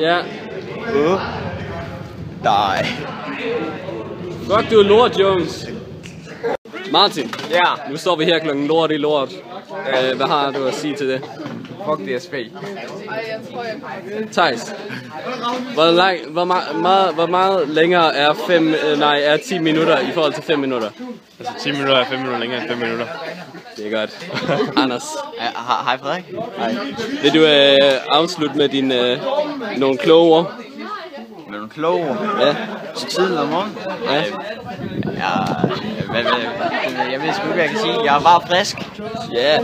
Ja. Nej. Fuck, du er lort, Jones. Martin. Ja. Nu står vi her klokken lort i lort. Hvad har du at sige til det? Fuck DSB. Thijs. Hvor meget længere er 10 minutter i forhold til 5 minutter? Altså 10 minutter er 5 minutter længere end 5 minutter. Det er godt. Anders. Hej Frederik. Hej. Vil du afslutte med dine nogle kloge ord? Med nogle kloge ord? Ja. Så tidligt om morgenen? Ja. Jeg ved sgu ikke, hvad jeg kan sige. Jeg er bare frisk. Ja.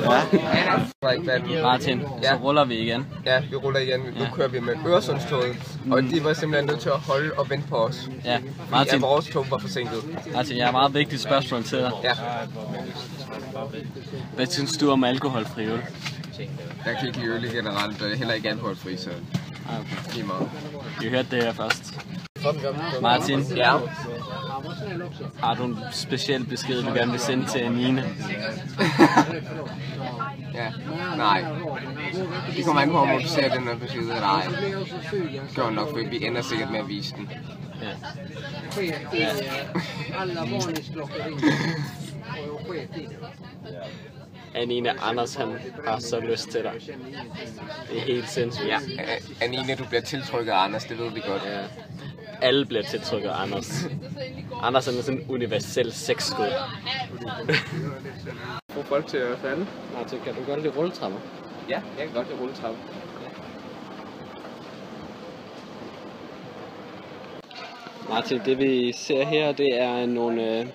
Martin, så ruller vi igen. Ja, vi ruller igen. Nu kører vi med Øresundstoget, og de var simpelthen nødt til at holde og vente på os. Ja, Martin. Vores tog var forsinket. Martin, jeg har et meget vigtigt spørgsmål til dig. Ja. Hvad synes du om alkoholfri øl? Jeg kan ikke lide øl generelt, og heller ikke alkoholfri, så okay. Lige meget. Vi hørte det her først. Martin, ja. Har du en speciel besked, du gerne vil sende til Nina? Ja, nej. Det kommer an på, om du ser den her besked, eller ej. Det gør nok, for vi ender sikkert med at vise den. Ja. Anine, Anders han har så lyst til dig. Det er helt sindssygt. Ja, Anine, du bliver tiltrykket af Anders, det ved vi godt. Ja. Alle bliver tiltrykket af Anders. Anders er sådan en universel sexskud. Få folk til at falde. Martin, kan du godt lide rulletrapper? Ja, jeg kan godt lide rulletrapper. Martin, det vi ser her, det er nogle...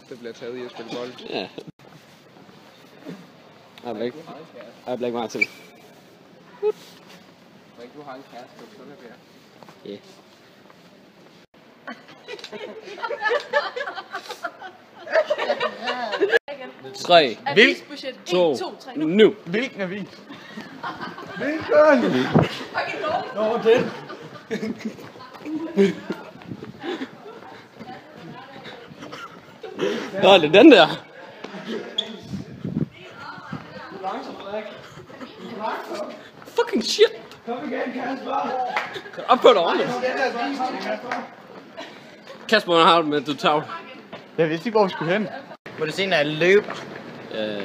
Det bliver taget i at spille bold. Ja. Øjeblik, Martin. Du har en kæreste, så det bliver. Ja. Tre. Hvilken? 2. Nu. Hvilken er vi? Nå, den. Nå, det er den der. Fucking shit. Kom igen, Kasper. Op på dig ordentligt. Kasper, hvordan har du med, du tager? Jeg vidste ikke, hvor vi skulle hen. Må du se, når jeg løber? Ja.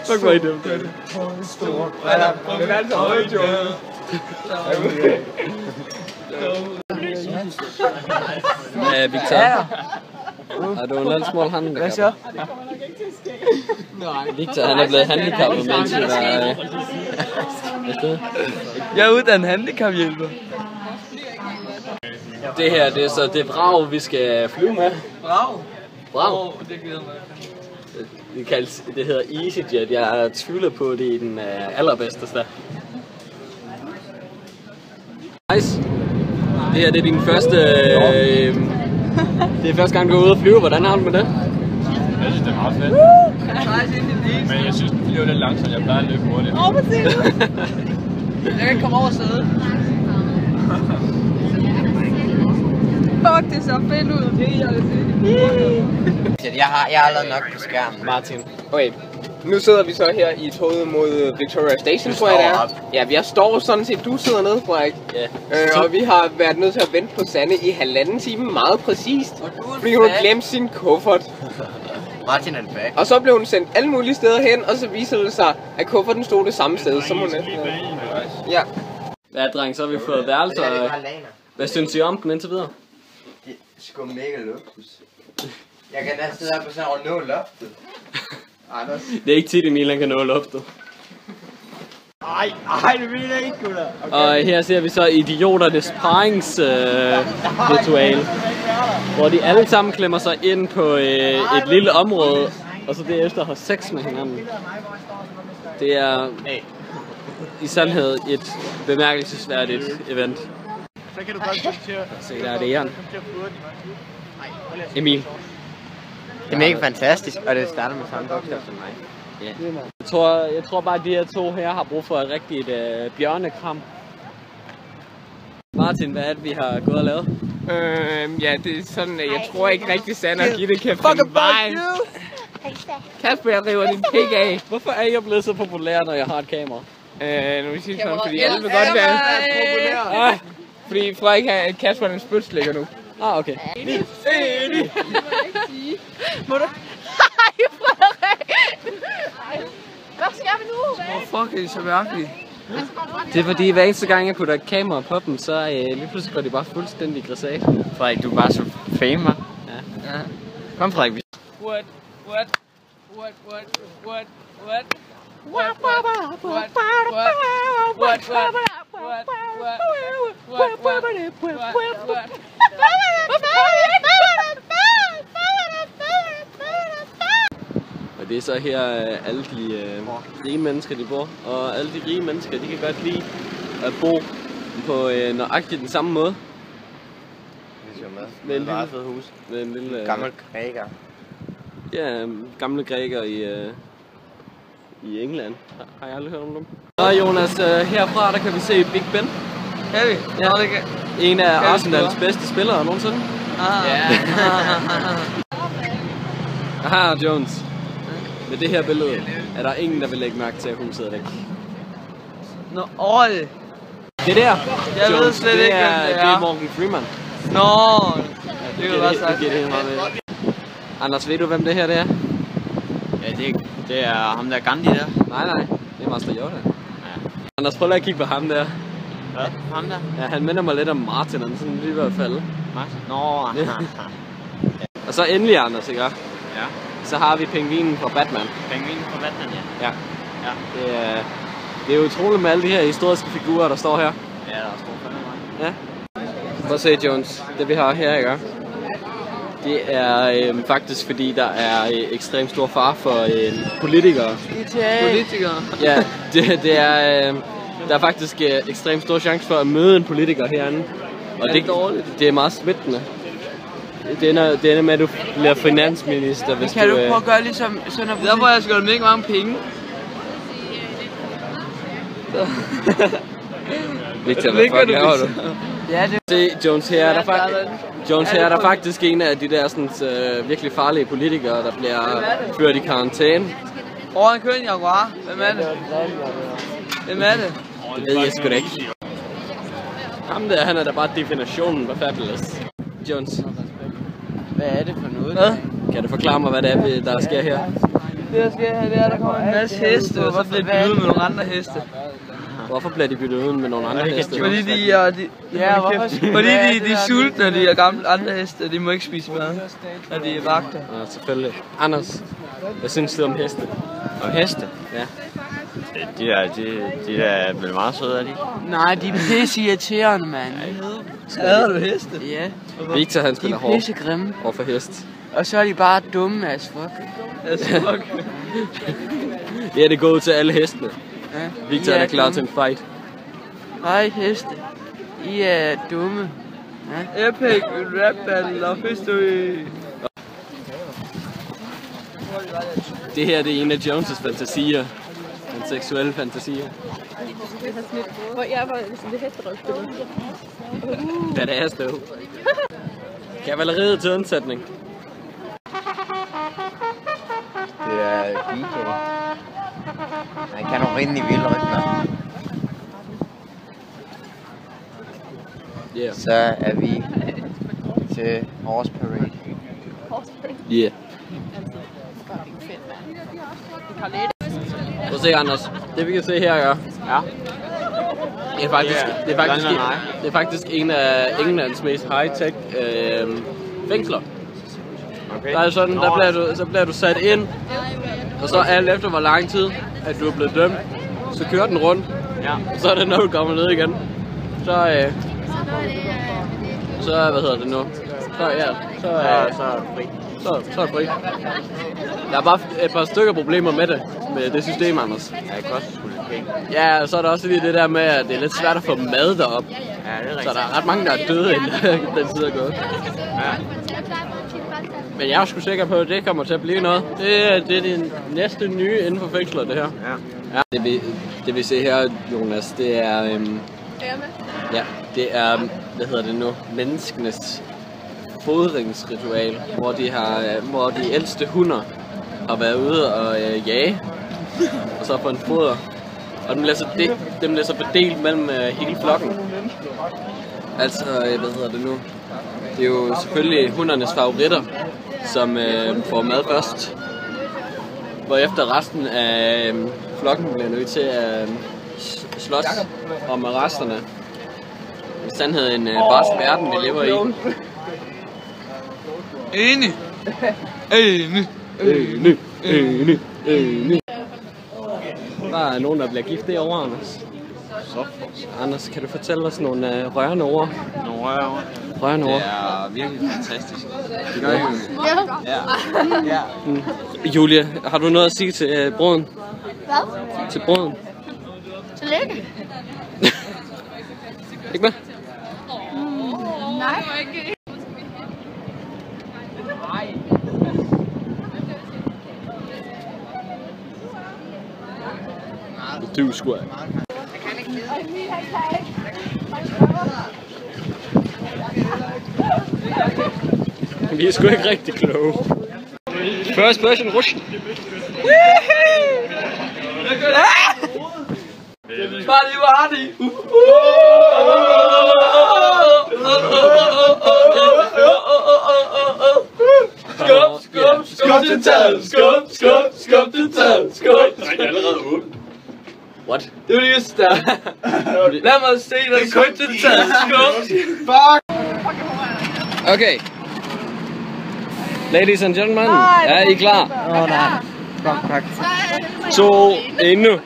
Fuck, hvor er I dumt. Den er altså højt, jo. Victor. Har du en lille smule handicap? Hvad så? Victor, han er blevet handicappet, mens vi var... Jeg er uddannet handicaphjælper. Det her, det er så det vrag, vi skal flyve med. Vrag? Det glæder mig. Det hedder EasyJet. Jeg tvivler på, det er den allerbedste sted. Nice. Det her, det er din første... det er første gang, du er ude at flyve. Hvordan har du med det? Jeg synes, det er meget fedt. Men jeg synes, den flyver lidt langsomt. Jeg plejer at løbe hurtigt. Hvad siger du? Jeg kan ikke komme over sædet. Fuck, det så fedt ud. Jeg har allerede nok på skærmen. Martin. Okay, nu sidder vi så her i toget mod Victoria Station, tror jeg det er. Ja, vi står sådan set, du sidder nede, Frederik. Ja. Og vi har været nødt til at vente på Sanne i 1,5 time, meget præcist. Fordi hun har glemt sin kuffert. Martin er tilbage. Og så blev hun sendt alle mulige steder hen, og så viser det sig, at kufferten stod det samme sted, som hun Ja. Ja, dreng, så har vi fået værelser. Hvad synes I om den indtil videre? Det er sgu mega luksus. Jeg kan da sidde her på sådan og nå loftet. Anders. Det er ikke tit, Emil kan nå loftet. Ej, det vil jeg ikke, gutter. Okay. Og her ser vi så idioternes paringsritual. hvor de alle sammen klemmer sig ind på et lille område, og så derefter har sex med hinanden. Det er i sandhed et bemærkelsesværdigt event. Så kan du godt komme til at... Se, der er det Jan. Emil. Det er mega fantastisk, og det starter med samme bogstav som mig. Yeah. Jeg tror bare, at de her to her har brug for et rigtigt bjørnekram. Martin, hvad er det, vi har gået og lavet? Ja, det er sådan, at jeg tror ikke rigtig, Sanne og Gitte kan finde vejen. Kasper, jeg river din pik af. Hvorfor er jeg blevet så populær, når jeg har et kamera? Nu vil sige sådan, fordi alle vil godt være... Fordi Frederik har Kasper en spytslægger nu. Okay. Må du? Ej, Frederik! Hvad skal vi nu? Fuck, det er så mærkeligt. Det er fordi, hver eneste gang jeg putter et kamera på dem, så lige pludselig går de bare fuldstændig grisat. Frederik, du er bare så fame, Ja. Kom, Frederik. What? Og det er så her alle de rige mennesker, de bor. Og alle de rige mennesker, de kan godt lide at bo på nøjagtigt den samme måde. Med en lille fed hus. Med en lille... Gammel græker. Ja, gamle grækere i England. Har jeg aldrig hørt om dem? Og Jonas, herfra der kan vi se Big Ben. Kan vi? Ja. En af Arsenals bedste spillere nogensinde. Aha, Jones. Med det her billede er der ingen, der vil lægge mærke til, at huset er væk. Nå, Det der, jeg ved slet ikke, hvem det er Morgan Freeman. Nå, det kan være sagt. Anders, ved du, hvem det her det er? Ja, det er ham der Gandhi der. Nej, det er Master Yoda. Ja. Anders, prøv lige at kigge på ham der. Ja, ham der? Ja, han minder mig lidt om Martin, han sådan lige ved at falde. Martin? Nå. Og så endelig, Anders, ikke? Ja. Så har vi pingvinen fra Batman. Pingvinen fra Batman, ja. Ja. Det er utroligt med alle de her historiske figurer, der står her. Ja, der er stor fandme meget. Ja. Prøv at se, Jones. Det vi har her, ikke? Det er faktisk fordi, der er ekstremt stor fare for politikere. Politikere? Ja, det er... der er faktisk ekstremt stor chance for at møde en politiker herinde. Og det er meget smittende. Det ender med, at du bliver finansminister, hvis kan du prøve at gøre ligesom sådan noget? Der hvor jeg skal mega mange penge. Victor, hvad fuck laver du? Ja, det... Se, Jones her er der faktisk en af de der sådan, virkelig farlige politikere, der bliver ført i karantæne. Han kører en Jaguar. Hvem er det? Det ved jeg sgu da ikke. Ham der, han er da bare definitionen på fabulous. Jones. Hvad er det for noget? Hvad? Kan du forklare mig, hvad det er, der sker her? Det der sker her, det er, der kommer en masse heste, og så bliver de byttet med nogle andre heste. Hvorfor bliver de byttet ud med nogle andre heste? Fordi de er sultne, og de er gamle andre heste, og de må ikke spise mad, når de er vagter. Ja, selvfølgelig. Anders, hvad synes du om heste? Om heste? Ja. De er vel meget søde, er de? Nej, de er pisse irriterende, mand. Hader du heste? Ja. Victor, han spiller hårdt. De er pisse grimme. Overfor hest. Og så er de bare dumme as fuck. Ja, det går ud til alle hestene. Ja. Victor er klar til en fight. Nej, heste. I er dumme. Ja. Epic rap battle of history. Det her det er en af Jones' fantasier. En seksuelle fantasier. Hvor jeg var sådan det hesterøvspiller. Hvad det er støv. Kavaleriet til undsætning. Det er DJ. Han kan nogle rimelig vilde rytmer. Yeah. Så er vi til Horse Parade. Yeah. Prøv at se, Anders. Det vi kan se her, ja. Det er faktisk en af Englands mest high-tech fængsler. Okay. Der er sådan, så bliver du sat ind, og så alt efter hvor lang tid, at du er blevet dømt, så kører den rundt. Ja. Og så er det, når du kommer ned igen. Så hvad hedder det nu? så er det fri. Så er det fri. Der er bare et par stykker problemer med det system, Anders. Ja, det koster sgu lidt penge. Ja, og så er der også lige det der med, at det er lidt svært at få mad derop. Ja, det er rigtigt. Så der er ret mange, der er døde, inden den tid er gået. Ja. Men jeg er sgu sikker på, at det kommer til at blive noget. Det er det næste nye inden for fængsler, det her. Ja. Det vi ser her, Jonas, det er... ja, det er, hvad hedder det nu, menneskenes fodringsritual, hvor de ældste hunder har været ude og jage, og så få en foder. Og dem bliver så fordelt mellem hele flokken. Altså, hvad hedder det nu? Det er jo selvfølgelig hundernes favoritter, som får mad først. Hvorefter resten af flokken bliver nødt til at slås om resterne. I sandhed en barsk verden, vi lever i. Enig. Der er nogen, der bliver gift derovre, Anders. Anders, kan du fortælle os nogle rørende ord? Nogle rørende ord. Rørende ord. Det er virkelig fantastisk. Det gør I jo. Ja. Julia, har du noget at sige til brøden? Hvad? Til brøden? Tillykke. Ikke med? Nej. Du squad. Vi er sgu ikke rigtig kloge. First person rush. Party, party. Skub til taget. Skub til taget. Nej, det er allerede åbent. What? Det var det just der. Lad mig se dig. Skub til taget. Fuck. Okay. Ladies and gentlemen, er I klar? Nej. Fuck. 2, 1 nu.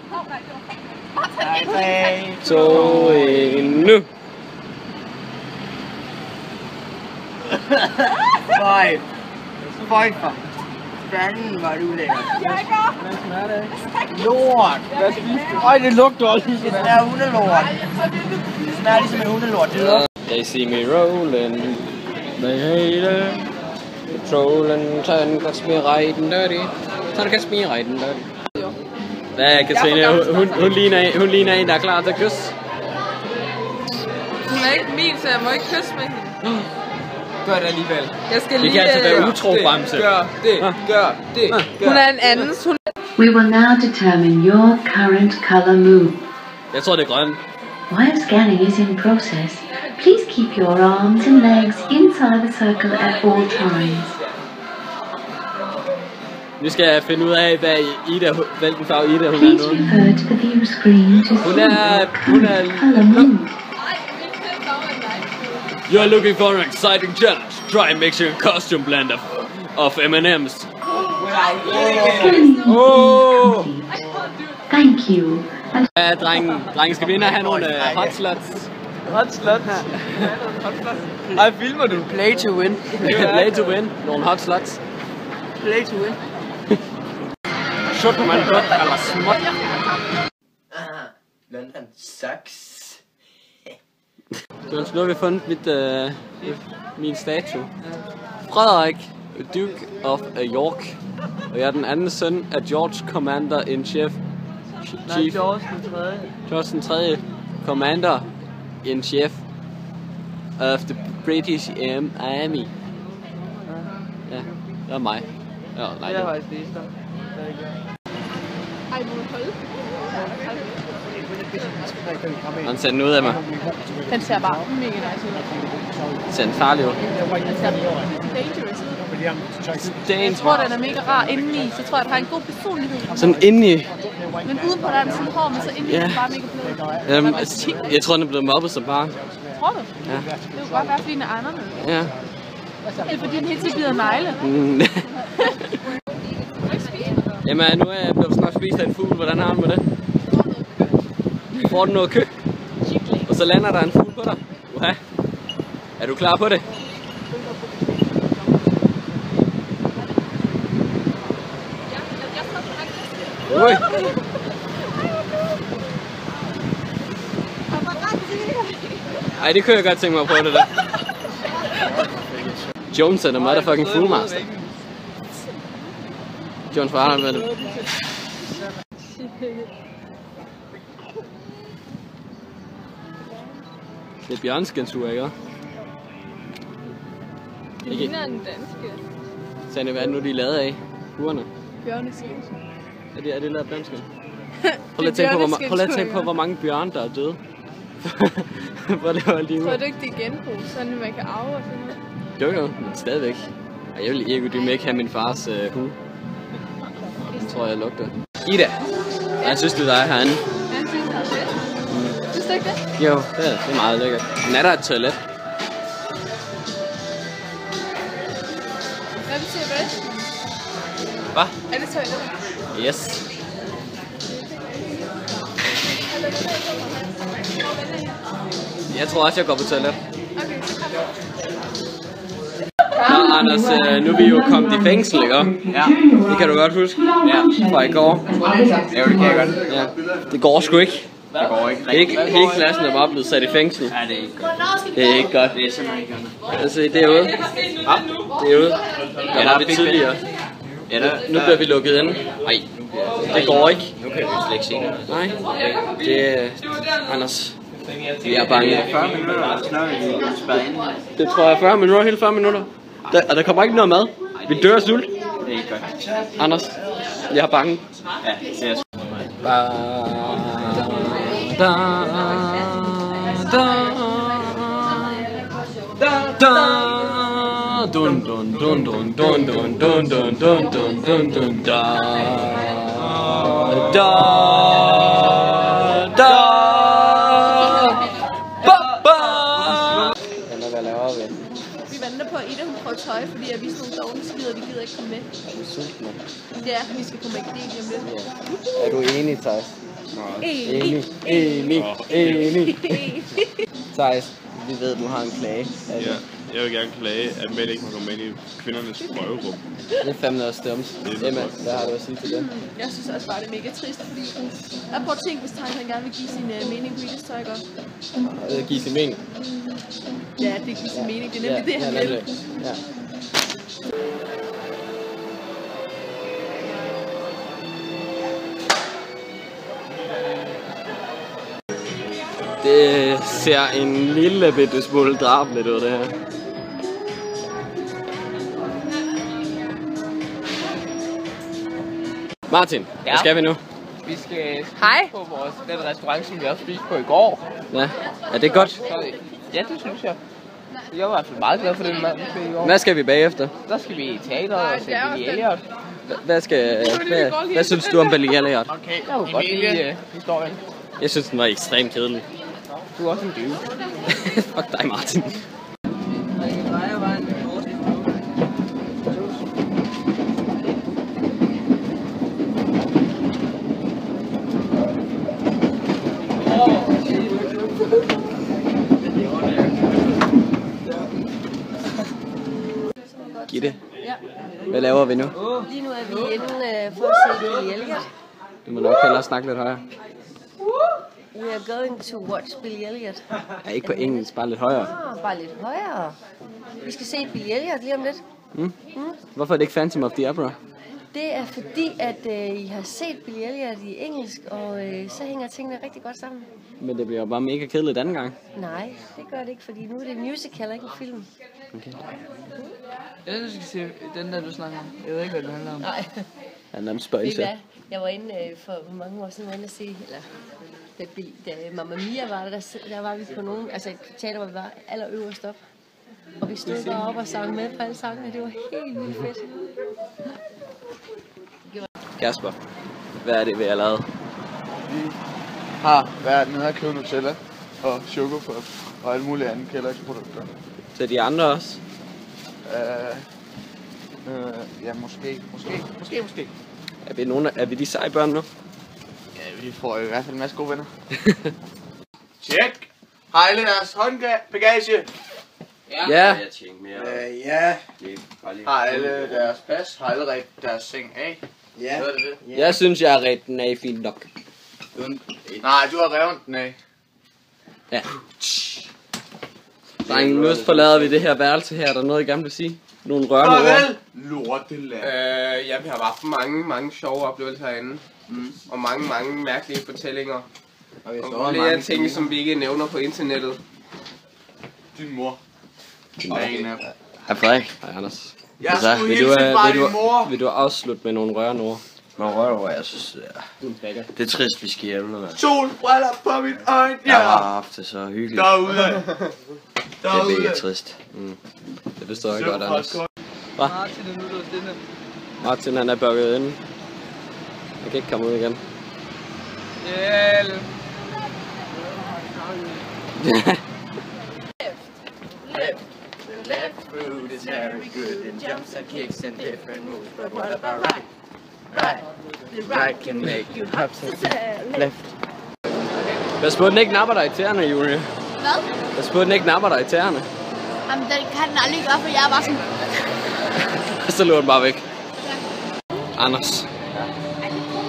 2, 1 nu. Føj for fanden, var du lækker. Lort. Øj, det lugter også. Det smager hundelort. Det smager ligesom en hundelort. They see me rolling. They hate it. Patrolling, turn gets me riding dirty. Turn gets me riding dirty. Ja, Katrine, hun ligner en, der er klar til at kysse. Hun er ikke min, så jeg må ikke kysse med hende. Gør det alligevel. Jeg skal Det lige... kan altså være utro bremse. Gør det. Hun er en andens. Hun... We will now determine your current color mood. Jeg tror, det er grøn. While scanning is in process, please keep your arms and legs inside the circle at all times. Vi skal finde ud af, hvilken farve Ida hun er Please nu. refer to the view screen to see your current color mood. You're looking for an exciting challenge. Try mixing a costume blend of M&M's. Oh! Thank you. And Ja, drengen skal vi ind og have nogle hot slots. Hot slots. Ej, filmer du? Play to win. Play to win. Nogle hot slots. Play to win. Shot man godt eller småt. London sucks. Så nu har vi fundet min statue. Frederik, Duke of York. Og jeg er den anden søn af George Commander-in-Chief. George den 3. Commander-in-Chief of the British Army. Ja, det er mig. Ja, nej, Jeg har faktisk vist dig. Ej, må du holde? han ser den ud af mig. Den ser bare mega nice ud. Den ser en farlig ud. Den ser dangerous ud. Jeg tror, den er mega rar indeni, så tror jeg, at der har en god personlighed. Sådan indeni. Men udenpå der er den sådan hård, men så indeni er den bare mega blød. Jeg tror, den er blevet mobbet som barn. Tror du? Ja. Det kunne godt være, fordi den er anderledes. Ja. Eller fordi den helt til bider negle. Jamen, nu er jeg blevet snart spist af en fugl. Hvordan har du med det? Får du noget kø? Og så lander der en fugl på dig. Er du klar på det? Ui. Ej, det kunne jeg godt tænke mig at prøve det der. Jones er the motherfucking foolmaster. Jones, hvor har han med det? Det er bjørneskensur, ikke? Det ligner den danske. Sande, hvad er det nu, de er lavet af? Burerne? Bjørneskensur. Er det lavet bjørneskensur? Prøv lige at tænke på, hvor mange bjørne, der er døde. Hvor det var lige nu. Tror du ikke, det er genbrug, sådan at man kan arve og sådan noget? Jo, men stadigvæk. Jeg vil ikke have min fars hue. Det tror jeg lugter. Ida, hvad synes du, der er herinde? Jeg synes, det er fedt. Synes du ikke det? Jo, det er meget lækkert. Men er der et toilet? Hvad betyder det? Hvad? Er det toilet? Yes. Jeg tror også, jeg går på toilet. Okay, så kom. Nå, Anders, nu er vi jo kommet i fængsel, ikke? Ja. Det kan du godt huske. Ja. Fra i går. Ja, det kan jeg godt. Ja. Det går sgu ikke. Det går ikke. Hele klassen er bare blevet sat i fængsel. Ja, det er ikke godt. Det er ikke godt. Det er simpelthen ikke godt. Altså, det er ude. Det er ude. Der var vi tidligere. Nu bliver vi lukket ind. Nej, det går ikke. Nu kan vi slet ikke se det. Nej, det er... Anders, vi er bange. 40 minutter, så vi spærret ind. Det tror jeg 40 minutter, hele 40 minutter. Og der kommer ikke noget mad. Vi dør af sult. Det er ikke godt. Anders, jeg er bange. Ja, det er Dun dun dun dun dun dun dun dun dun dun dun dun da da da ba ba. Hvad laver vi? Vi venter på, at Ida hun prøver tøj, fordi vi er sådan nogle dårlige skider, vi gider ikke komme med. Det er, vi skal komme med lige om lidt. Er du enig, Thijs? Enig. Thijs, vi ved, at du har en klage. Altså. Ja, jeg vil gerne klage, at Mette ikke må komme med i kvindernes prøverum. Det er fandme også dumt. Emma, hvad har du at sige til det? Jeg synes også bare, det er mega trist, fordi jeg prøver at tænke, hvis Thijs han gerne vil give sin mening på Idas tøj, godt. Give sin mening? Ja, det giver sin mening. Det er nemlig det, han vil. Ja. Det ser en lille bitte smule drabeligt ud, det her. Martin, hvad skal vi nu? Vi skal Hej. på den restaurant, som vi også spiste på i går. Ja, er det godt? Ja, det synes jeg. Jeg var i hvert fald meget glad for den mad, vi fik i går. Hvad skal vi bagefter? Der skal vi i teateret og se Billy Elliot. Hvad synes du om Billy Elliot? Okay, jeg kunne godt lide historien. Jeg synes, den var ekstremt kedelig. Du er også en dyve. Fuck dig, Martin. Gitte, hvad laver vi nu? Lige nu er vi inde for at se Billy Elliot. Du må nok hellere snakke lidt højere. We are going to watch Billy Elliot. Ja, ikke på engelsk, bare lidt højere. Bare lidt højere. Vi skal se Billy Elliot lige om lidt. Hvorfor er det ikke Phantom of the Opera? Det er fordi, at I har set Billy Elliot i engelsk, og så hænger tingene rigtig godt sammen. Men det bliver jo bare mega kedeligt anden gang. Nej, det gør det ikke, fordi nu er det musical, ikke en film. Okay. Jeg synes, du skal se den der, du snakker om. Jeg ved ikke, hvad det handler om. Nej. Han er en spøjse. Jeg var inde for mange år siden at se, eller da Mamma Mia var der var vi på nogen, altså et teater, hvor vi var allerøverst op. Og vi stod bare op og sang med på alle sangene, det var helt vildt fedt. Kasper, hvad er det, vi har lavet? Vi har været nede og købe Nutella og Chocopop og alle mulige andre Kellogg's-produkter. Til de andre også? Ja, måske. Er vi de seje børn nu? Ja, vi får i hvert fald en masse gode venner. Tjek! Har alle deres håndbagage? Ja. Jeg tænker mere. Ja. Har alle deres pas? Har alle deres seng af? Ja. Jeg synes, jeg har ret den af fint nok. Nej, du har revet den af. Ja. Drenge, nu forlader vi det her værelse her. Er der noget, I gerne vil sige? Nogle rørende ord? Lorteland. Ja, vi har haft mange sjove oplevelser herinde. Og mange mærkelige fortællinger. Og flere ting, som vi ikke nævner på internettet. Din mor. Hej Frederik. Hej Anders. Jeg skulle hilse fra din mor. Vil du afslutte med nogle rørende ord? Nogle rørende ord, jeg synes, det er trist, vi skal hjem. Solbriller på mit øjne. Jeg har haft det så hyggeligt. Derude. Det er mega trist. Det forstår jeg godt, Anders. Hva? Martin er nu låst inde. Martin, han er bukket inde. Han kan ikke komme ud igen. Hjælp. Left foot is very good and jumps and kicks and different moves, but what about right? The right can make you hops and left. Pas på, den ikke napper dig i tæerne, Julie. Hvad? Pas på, den ikke napper dig i tæerne. Jamen, det kan den aldrig gøre, for jeg er bare sådan... Så løber den bare væk. Anders.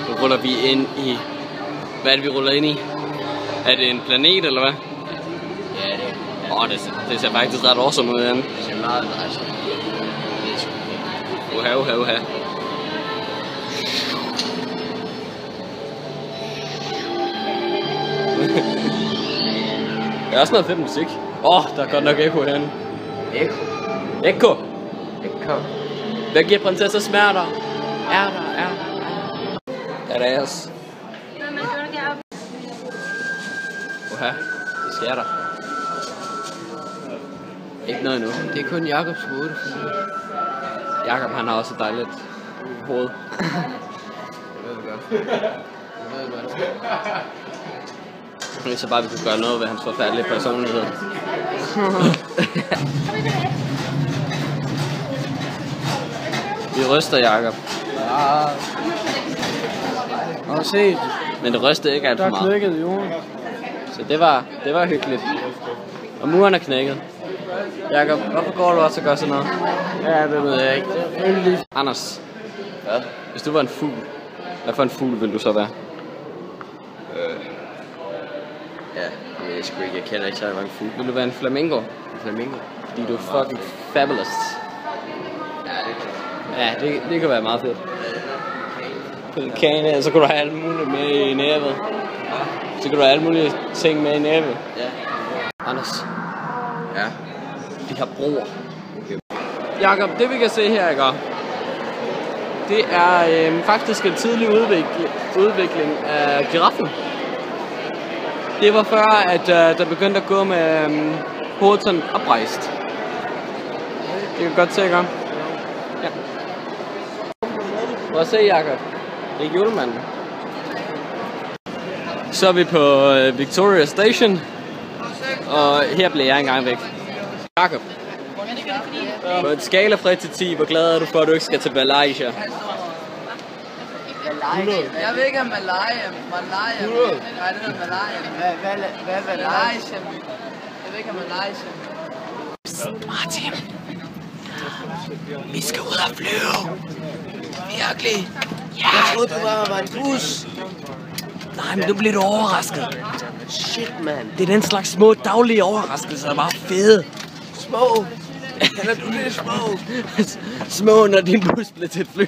Nu ruller vi ind i... Hvad er det, vi ruller ind i? Er det en planet, eller hvad? Ja, det er. Det ser faktisk ret awesome ud, Jan. Det ser meget nice. Uha. Der er også noget fedt musik. Der er godt nok ekko herinde. Ekko. Hvad giver prinsesser smerter? Er der os? Uha, det sker der. Ikke noget endnu. Det er kun Jakobs hoved. Jakob, han har også et dejligt hoved. Jeg ved godt. Jeg så bare, vi kunne gøre noget ved hans forfærdelige personlighed. Vi ryster, Jakob. Og se. Men det rystede ikke alt for meget. Der er knækket jorden. Så det var hyggeligt. Og muren er knækket. Jakob, hvorfor går du også og gør sådan noget? Ja, det ved jeg ikke. Anders. Hvad? Hvis du var en fugl, hvad for en fugl vil du så være? Ja, jeg sgu ikke. Jeg kender ikke så mange fugle. Vil du være en flamingo? En flamingo? Fordi du er fucking fabulous. Ja, det kan være meget fedt. Pelikane, så kan du have alle mulige med i næbet. Så kan du have alle mulige ting med i næbet. Ja. Anders. Ja. De har broer. Jakob, det vi kan se her, ikke? Det er faktisk en tidlig udvikling af giraffen. Det var før, at der begyndte at gå med hovedet sådan oprejst. Det kan godt se, ikke? Ja. Prøv at se, Jakob. Det er julemanden. Så er vi på Victoria Station. Og her bliver jeg engang væk. Jakob. På en skala fra 1 til 10, hvor glad er du for, at du ikke skal til Malaysia? Jeg ved ikke om Malaysia. Nej, det hedder Malaysia. Hvad er Malaysia? Jeg ved ikke om Malaysia. Martin. Vi skal ud og flyve. Virkelig. Ja. Jeg troede, det var en bus. Nej, men du blev overrasket. Shit, man. Det er den slags små daglige overraskelser, der var fede. Små. Eller du er små. Små, når din bus blev til et fly.